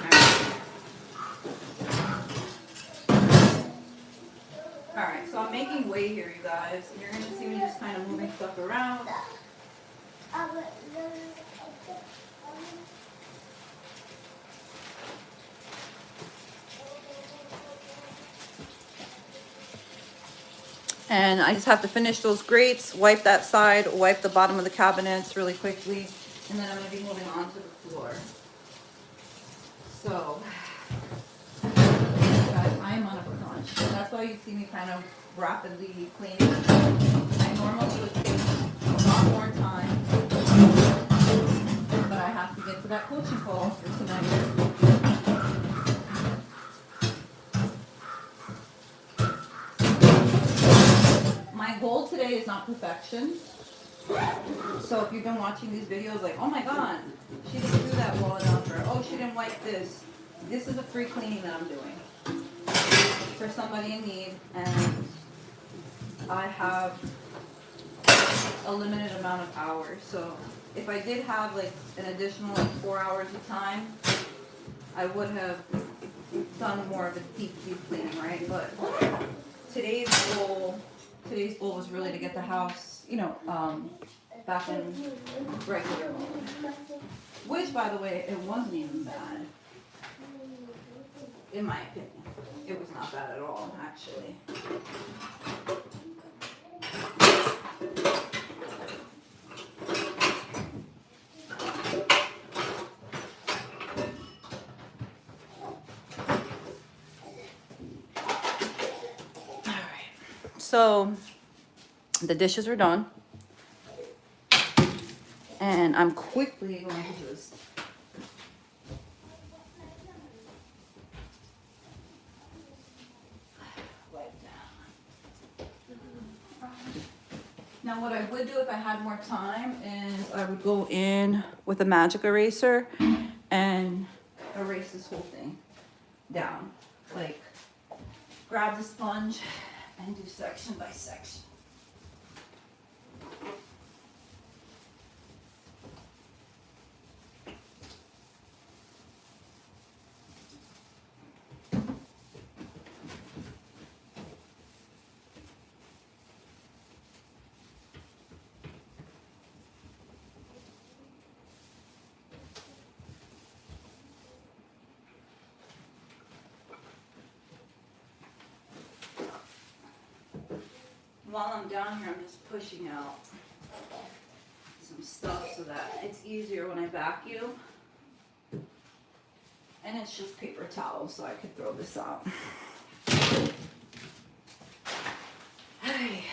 Alright, so I'm making way here, you guys. You're gonna see me just kind of moving stuff around. And I just have to finish those grates, wipe that side, wipe the bottom of the cabinets really quickly, and then I'm gonna be moving on to the floor. So, guys, I am on a crunch. That's why you see me kind of rapidly cleaning. I normally would take a lot more time, but I have to get to that coaching call for tonight. My goal today is not perfection. So if you've been watching these videos like, oh my god, she didn't do that well enough, or oh, she didn't wipe this. This is a free cleaning that I'm doing for somebody in need, and I have a limited amount of hours. So if I did have like an additional like 4 hours of time, I would have done more of a deep cleaning, right? But today's goal was really to get the house, back in regular mode. Which, by the way, it wasn't even bad. In my opinion. It was not bad at all, actually. So the dishes are done, and I'm quickly going to just wipe down. Now what I would do if I had more time is I would go in with a magic eraser and erase this whole thing down. Like grab the sponge and do section by section. While I'm down here, I'm just pushing out some stuff so that it's easier when I vacuum. And it's just paper towel, so I could throw this out. Hey.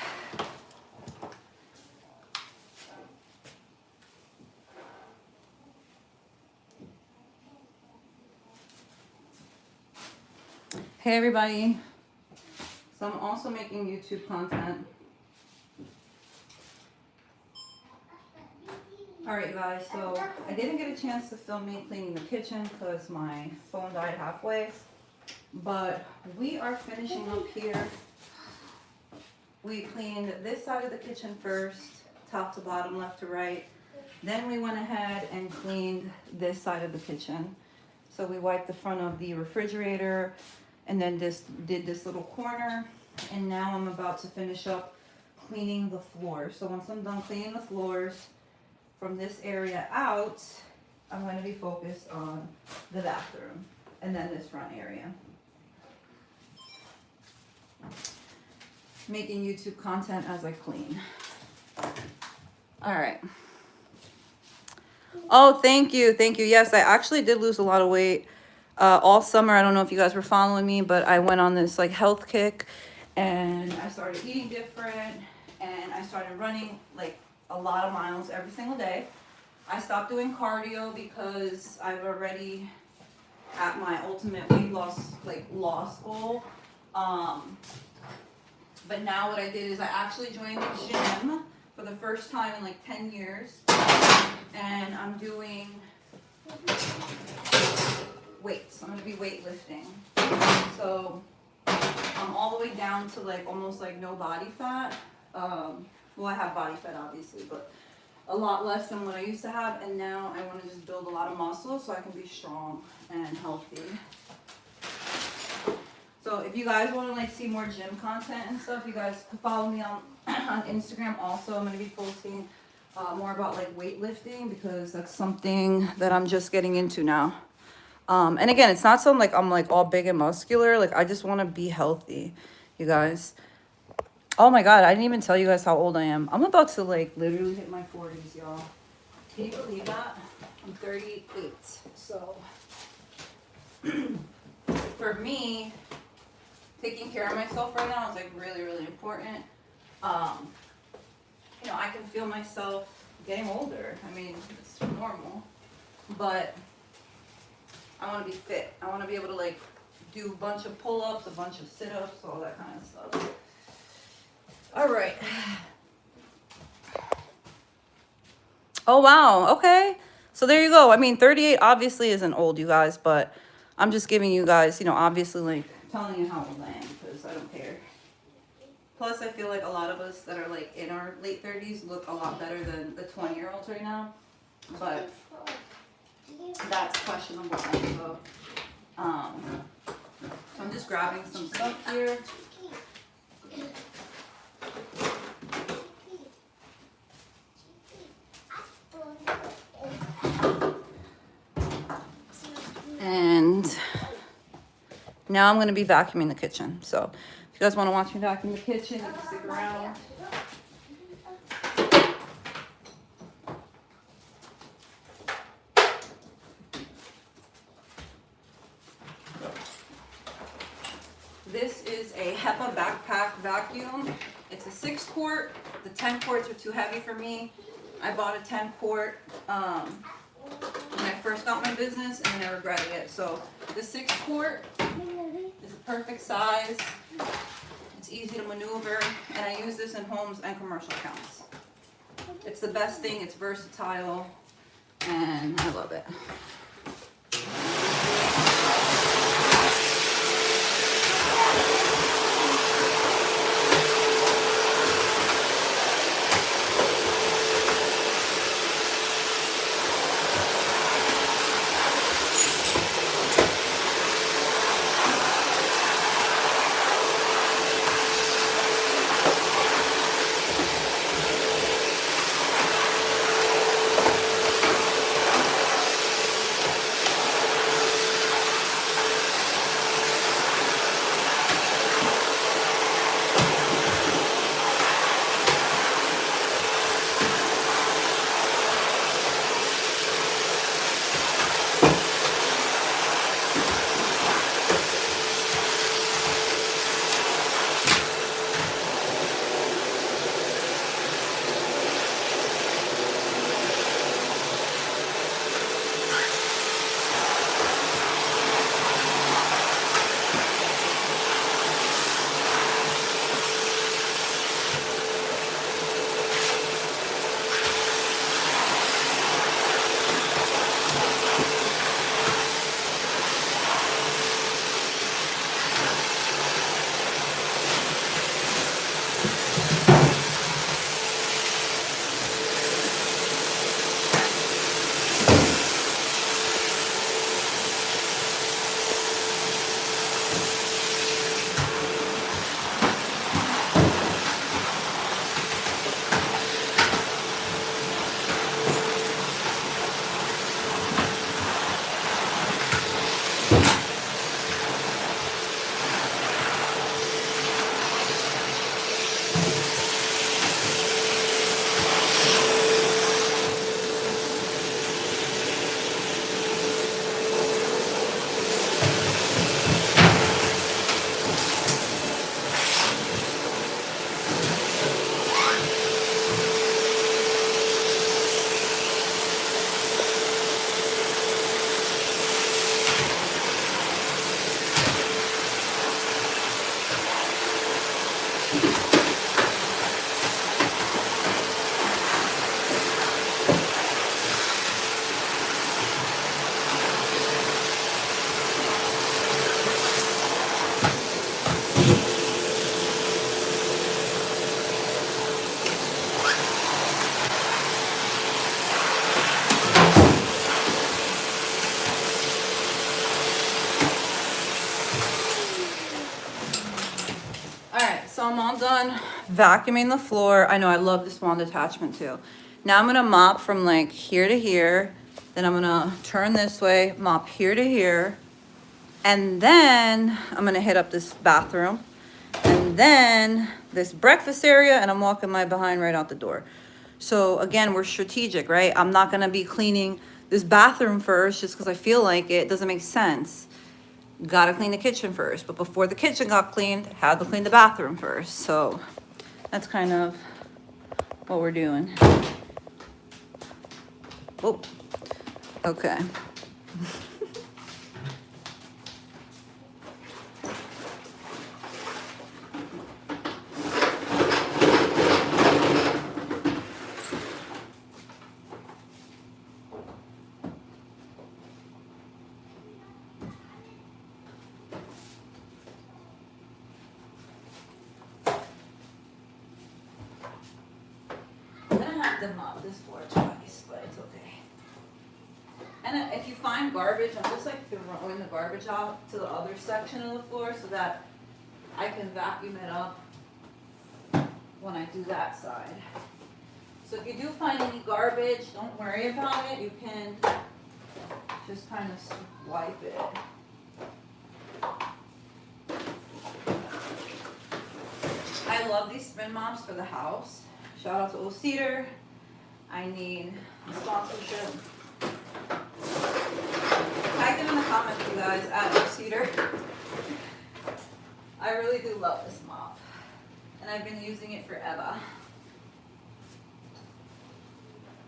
Hey everybody. So I'm also making YouTube content. Alright guys, so I didn't get a chance to film me cleaning the kitchen because my phone died halfway. But we are finishing up here. We cleaned this side of the kitchen first, top to bottom, left to right. Then we went ahead and cleaned this side of the kitchen. So we wiped the front of the refrigerator, and then did this little corner, and now I'm about to finish up cleaning the floor. So once I'm done cleaning the floors from this area out, I'm going to be focused on the bathroom and then this front area. Making YouTube content as I clean. All right. Oh, thank you. Yes, I actually did lose a lot of weight. All summer, I don't know if you guys were following me, but I went on this like health kick, and I started eating different, and I started running like a lot of miles every single day. I stopped doing cardio because I'm already at my ultimate weight loss goal. But now what I did is I actually joined the gym for the first time in like 10 years, and I'm doing weights. I'm gonna be weightlifting. So I'm all the way down to like almost like no body fat. Well, I have body fat obviously, but a lot less than what I used to have, and now I want to just build a lot of muscle so I can be strong and healthy. So if you guys want to like see more gym content and stuff, you guys can follow me on on Instagram. Also, I'm going to be posting more about like weightlifting, because that's something that I'm just getting into now. And again, it's not something like I'm like all big and muscular. Like I just want to be healthy, you guys. Oh my God, I didn't even tell you guys how old I am. I'm about to like literally hit my 40s, y'all. Can you believe that? I'm 38. So for me, taking care of myself right now is like really, really important. You know, I can feel myself getting older. I mean, it's normal, but I want to be fit. I want to be able to like do a bunch of pull-ups, a bunch of sit-ups, all that kind of stuff. All right. Oh, wow. Okay. So there you go. I mean, 38 obviously isn't old, you guys, but I'm just giving you guys, you know, obviously like telling you how old I am, because I don't care. Plus, I feel like a lot of us that are like in our late 30s look a lot better than the 20-year-olds right now. But that's questionable. So, I'm just grabbing some stuff here. And now I'm going to be vacuuming the kitchen. So if you guys want to watch me vacuum the kitchen, you can stick around. This is a HEPA backpack vacuum. It's a 6-quart. The 10 quarts are too heavy for me. I bought a 10-quart when I first got my business, and then I regretted it. So the 6-quart is a perfect size. It's easy to maneuver, and I use this in homes and commercial accounts. It's the best thing. It's versatile, and I love it. I'm all done vacuuming the floor. I know I love this wand attachment too. Now I'm gonna mop from like here to here. Then I'm gonna turn this way, mop here to here. And then I'm gonna hit up this bathroom. And then this breakfast area, and I'm walking my behind right out the door. So again, we're strategic, right? I'm not gonna be cleaning this bathroom first just because I feel like it doesn't make sense. Gotta clean the kitchen first, but before the kitchen got cleaned, had to clean the bathroom first. So that's kind of what we're doing. Oh, okay. I'm gonna have to mop this floor twice, but it's okay. And if you find garbage, I'm just like throwing the garbage out to the other section of the floor so that I can vacuum it up when I do that side. So if you do find any garbage, don't worry about it. You can just kind of swipe it. I love these spin mops for the house. Shout out to Old Cedar. I need a sponsorship. Tag it in the comments, you guys, at Old Cedar. I really do love this mop. And I've been using it forever.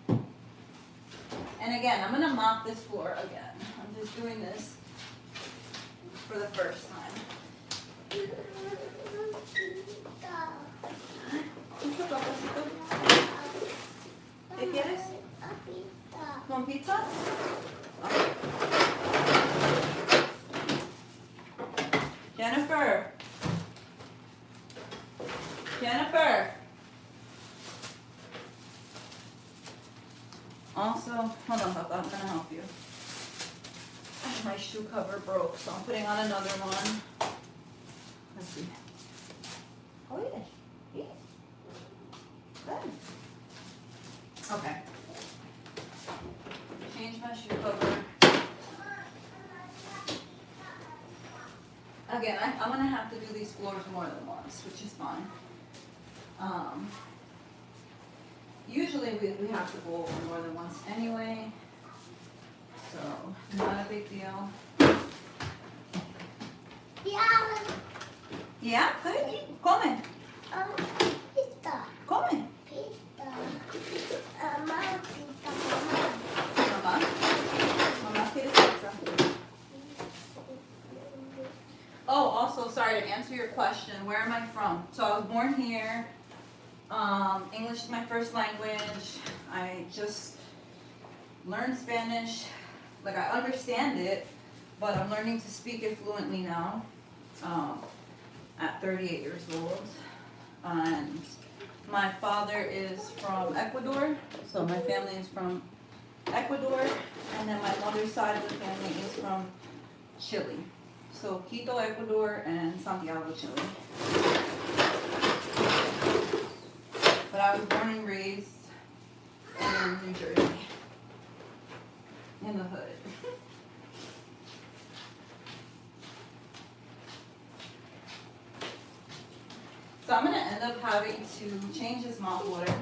And again, I'm gonna mop this floor again. I'm just doing this for the first time. ¿Qué quieres? ¿Con pizza? Okay. Jennifer. Jennifer. Also, hold on, I'm gonna help you. My shoe cover broke, so I'm putting on another one. Let's see. Oh, yes. Yes. Good. Okay. Change my shoe cover. Again, I'm gonna have to do these floors more than once, which is fine. Usually we have to go over more than once anyway, so not a big deal. Yeah, good. Come. Come. Mamá. Mamá quiere pizza. Oh, also, sorry to answer your question. Where am I from? So I was born here. English is my first language. I just learned Spanish. Like, I understand it, but I'm learning to speak it fluently now. At 38 years old. And my father is from Ecuador, so my family is from Ecuador, and then my mother's side of the family is from Chile. So Quito, Ecuador, and Santiago, Chile. But I was born and raised in New Jersey, in the hood. So I'm gonna end up having to change this mop water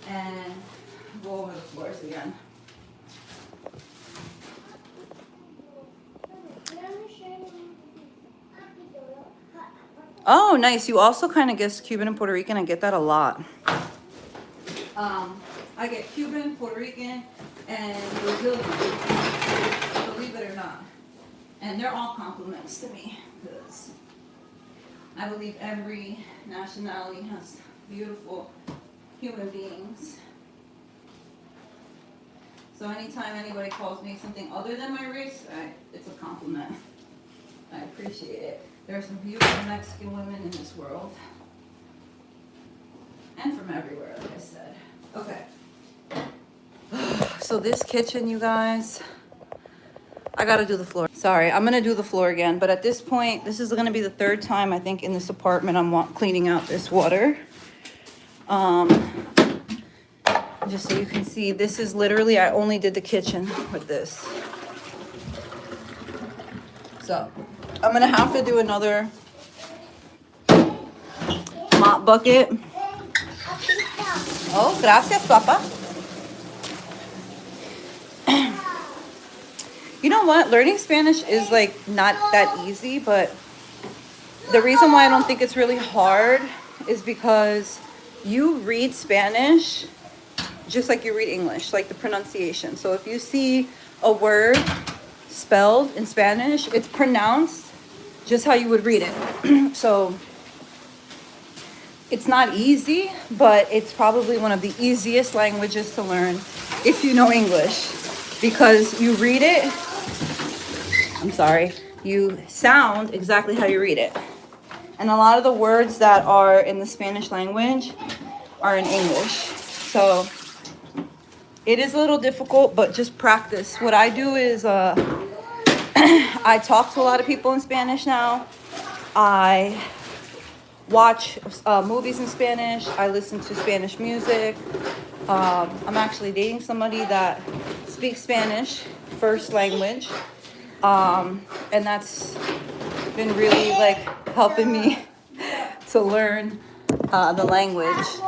and go over the floors again. Oh, nice. You also kind of guess Cuban and Puerto Rican. I get that a lot. I get Cuban, Puerto Rican, and Brazilian, believe it or not. And they're all compliments to me, because I believe every nationality has beautiful human beings. So anytime anybody calls me something other than my race, it's a compliment. I appreciate it. There are some beautiful Mexican women in this world. And from everywhere, like I said. Okay. So this kitchen, you guys, I gotta do the floor. Sorry, I'm gonna do the floor again, but at this point, this is gonna be the third time I think in this apartment I'm cleaning out this water. Just so you can see, this is literally, I only did the kitchen with this. So, I'm gonna have to do another mop bucket. Oh, gracias, papa. You know what? Learning Spanish is like not that easy, but the reason why I don't think it's really hard is because you read Spanish just like you read English, like the pronunciation. So if you see a word spelled in Spanish, it's pronounced just how you would read it. So it's not easy, but it's probably one of the easiest languages to learn if you know English, because you read it, you sound exactly how you read it. And a lot of the words that are in the Spanish language are in English. So it is a little difficult, but just practice. What I do is I talk to a lot of people in Spanish now. I watch movies in Spanish. I listen to Spanish music. I'm actually dating somebody that speaks Spanish, first language. And that's been really like helping me to learn the language.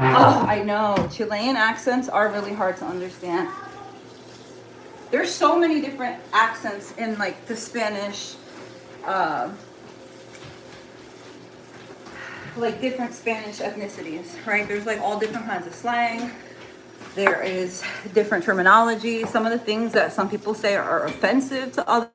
Oh, I know. Chilean accents are really hard to understand. There's so many different accents in like the Spanish, like different Spanish ethnicities, right? There's like all different kinds of slang. There is different terminology. Some of the things that some people say are offensive to others